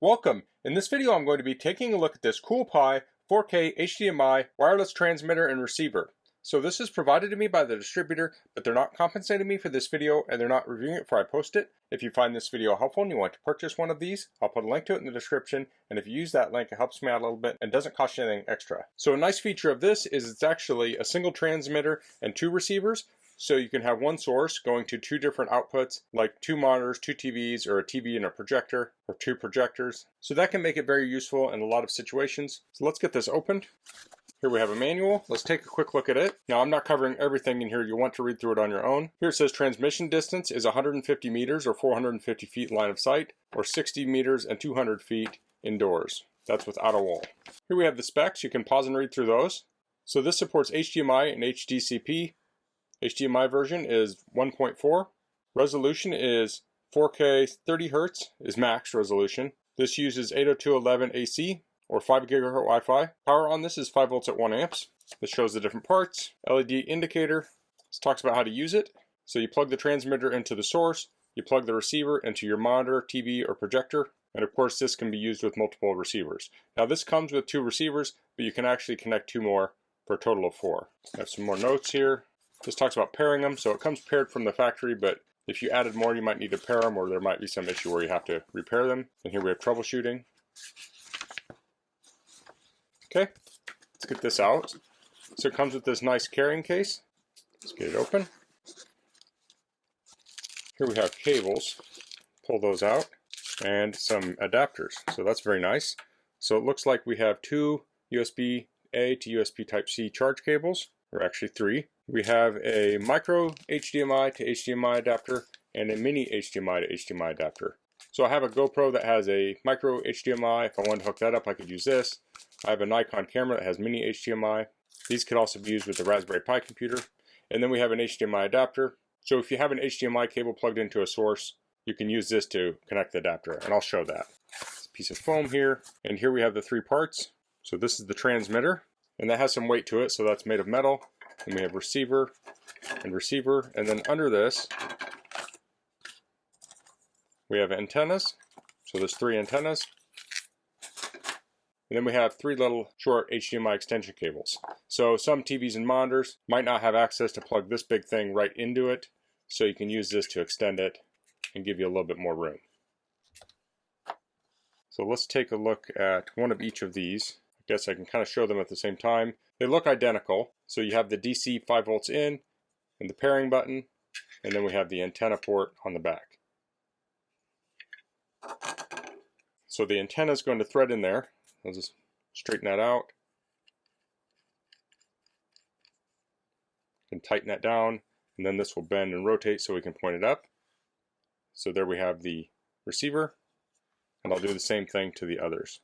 Welcome! In this video I'm going to be taking a look at this Coolpie 4K HDMI wireless transmitter and receiver. So this is provided to me by the distributor, but they're not compensating me for this video and they're not reviewing it before I post it. If you find this video helpful and you want to purchase one of these, I'll put a link to it in the description, and if you use that link it helps me out a little bit and doesn't cost you anything extra. So a nice feature of this is it's actually a single transmitter and two receivers. So you can have one source going to two different outputs, like two monitors, two TVs, or a TV and a projector, or two projectors. So that can make it very useful in a lot of situations. So let's get this opened. Here we have a manual. Let's take a quick look at it. Now I'm not covering everything in here. You'll want to read through it on your own. Here it says transmission distance is 150 meters or 450 feet line of sight, or 60 meters and 200 feet indoors. That's without a wall. Here we have the specs. You can pause and read through those. So this supports HDMI and HDCP. HDMI version is 1.4. Resolution is 4K 30 Hz is max resolution. This uses 802.11 AC or 5 GHz Wi-Fi. Power on this is 5 volts at 1 amps. This shows the different parts. LED indicator. This talks about how to use it. So you plug the transmitter into the source. You plug the receiver into your monitor, TV, or projector. And of course this can be used with multiple receivers. Now this comes with 2 receivers, but you can actually connect 2 more for a total of 4. I have some more notes here. This talks about pairing them, so it comes paired from the factory, but if you added more you might need to pair them, or there might be some issue where you have to repair them. And here we have troubleshooting. Okay, let's get this out. So it comes with this nice carrying case. Let's get it open. Here we have cables. Pull those out. And some adapters. So that's very nice. So it looks like we have 2 USB-A to USB Type-C charge cables, or actually 3. We have a micro HDMI to HDMI adapter and a mini HDMI to HDMI adapter. So I have a GoPro that has a micro HDMI. If I wanted to hook that up, I could use this. I have a Nikon camera that has mini HDMI. These could also be used with the Raspberry Pi computer. And then we have an HDMI adapter. So if you have an HDMI cable plugged into a source, you can use this to connect the adapter, and I'll show that. It's a piece of foam here, and here we have the 3 parts. So this is the transmitter, and that has some weight to it, so that's made of metal. And we have receiver, and then under this we have antennas. So there's 3 antennas, and then we have 3 little short HDMI extension cables. So some TVs and monitors might not have access to plug this big thing right into it, so you can use this to extend it and give you a little bit more room. So let's take a look at one of each of these. I guess I can kind of show them at the same time. They look identical. So you have the DC 5 volts in and the pairing button, and then we have the antenna port on the back. So the antenna is going to thread in there. I'll just straighten that out and tighten that down, and then this will bend and rotate so we can point it up. So there we have the receiver, and I'll do the same thing to the others.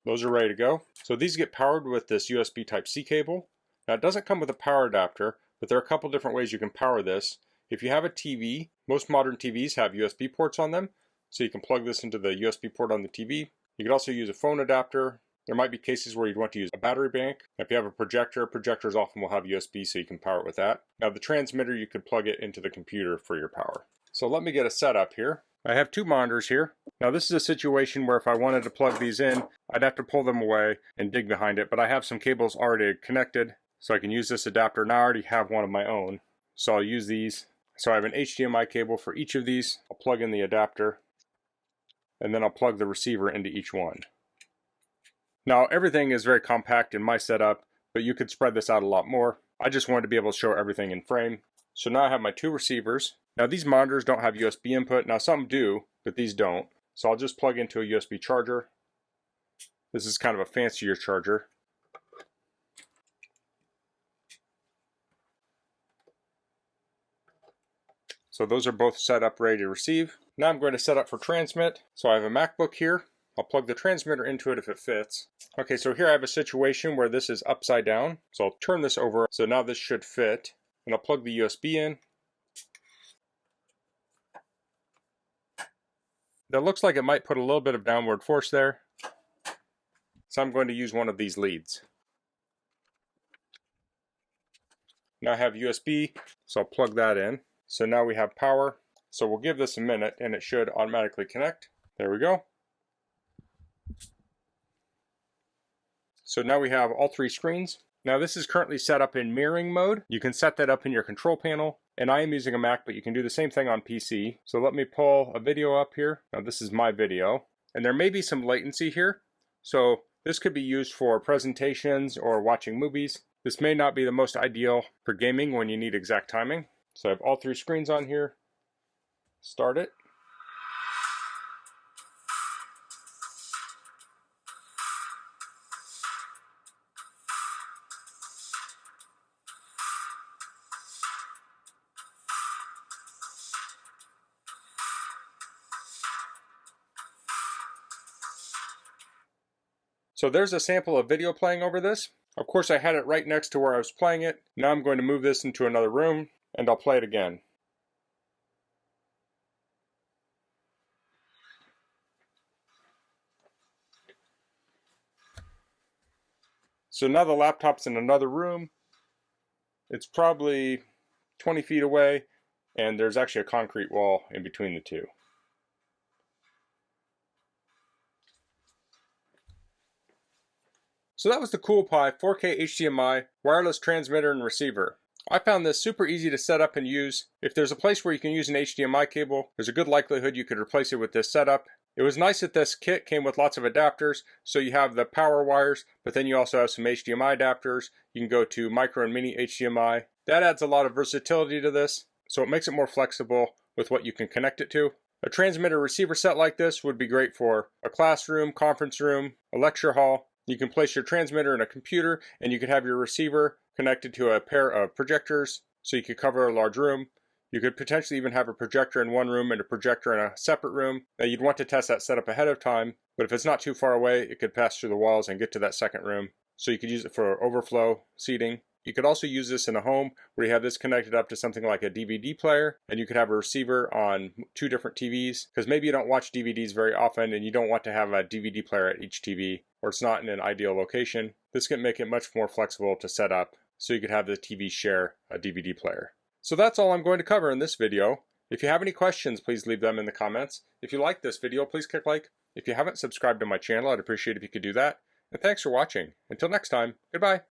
Those are ready to go. So these get powered with this USB Type-C cable. Now it doesn't come with a power adapter, but there are a couple different ways you can power this. If you have a TV, most modern TVs have USB ports on them, so you can plug this into the USB port on the TV. You could also use a phone adapter. There might be cases where you'd want to use a battery bank. If you have a projector, projectors often will have USB, so you can power it with that. Now the transmitter, you could plug it into the computer for your power. So let me get a setup here. I have 2 monitors here. Now this is a situation where if I wanted to plug these in, I'd have to pull them away and dig behind it, but I have some cables already connected, so I can use this adapter, and I already have one of my own. So I'll use these. So I have an HDMI cable for each of these. I'll plug in the adapter, and then I'll plug the receiver into each one. Now everything is very compact in my setup, but you could spread this out a lot more. I just wanted to be able to show everything in frame. So now I have my 2 receivers. Now these monitors don't have USB input. Now some do, but these don't. So I'll just plug into a USB charger. This is kind of a fancier charger. So those are both set up, ready to receive. Now I'm going to set up for transmit. So I have a MacBook here. I'll plug the transmitter into it if it fits. Okay, so here I have a situation where this is upside down. So I'll turn this over. So now this should fit. And I'll plug the USB in. That looks like it might put a little bit of downward force there. So I'm going to use one of these leads. Now I have USB, so I'll plug that in. So now we have power. So we'll give this a minute and it should automatically connect. There we go. So now we have all three screens. Now this is currently set up in mirroring mode. You can set that up in your control panel, and I am using a Mac, but you can do the same thing on PC. So let me pull a video up here. Now this is my video, and there may be some latency here. So this could be used for presentations or watching movies. This may not be the most ideal for gaming when you need exact timing. So I have all three screens on here. Start it. So there's a sample of video playing over this. Of course, I had it right next to where I was playing it. Now I'm going to move this into another room, and I'll play it again. So now the laptop's in another room. It's probably 20 feet away, and there's actually a concrete wall in between the two. So that was the Coolpie 4K HDMI wireless transmitter and receiver. I found this super easy to set up and use. If there's a place where you can use an HDMI cable, there's a good likelihood you could replace it with this setup. It was nice that this kit came with lots of adapters, so you have the power wires, but then you also have some HDMI adapters. You can go to micro and mini HDMI. That adds a lot of versatility to this, so it makes it more flexible with what you can connect it to. A transmitter receiver set like this would be great for a classroom, conference room, a lecture hall. You can place your transmitter in a computer, and you could have your receiver connected to a pair of projectors, so you could cover a large room. You could potentially even have a projector in one room and a projector in a separate room. Now you'd want to test that setup ahead of time, but if it's not too far away, it could pass through the walls and get to that second room. So you could use it for overflow seating. You could also use this in a home where you have this connected up to something like a DVD player, and you could have a receiver on 2 different TVs, because maybe you don't watch DVDs very often and you don't want to have a DVD player at each TV, or it's not in an ideal location. This can make it much more flexible to set up, so you could have the TV share a DVD player. So that's all I'm going to cover in this video. If you have any questions, please leave them in the comments. If you like this video, please click like. If you haven't subscribed to my channel, I'd appreciate if you could do that. And thanks for watching. Until next time, goodbye.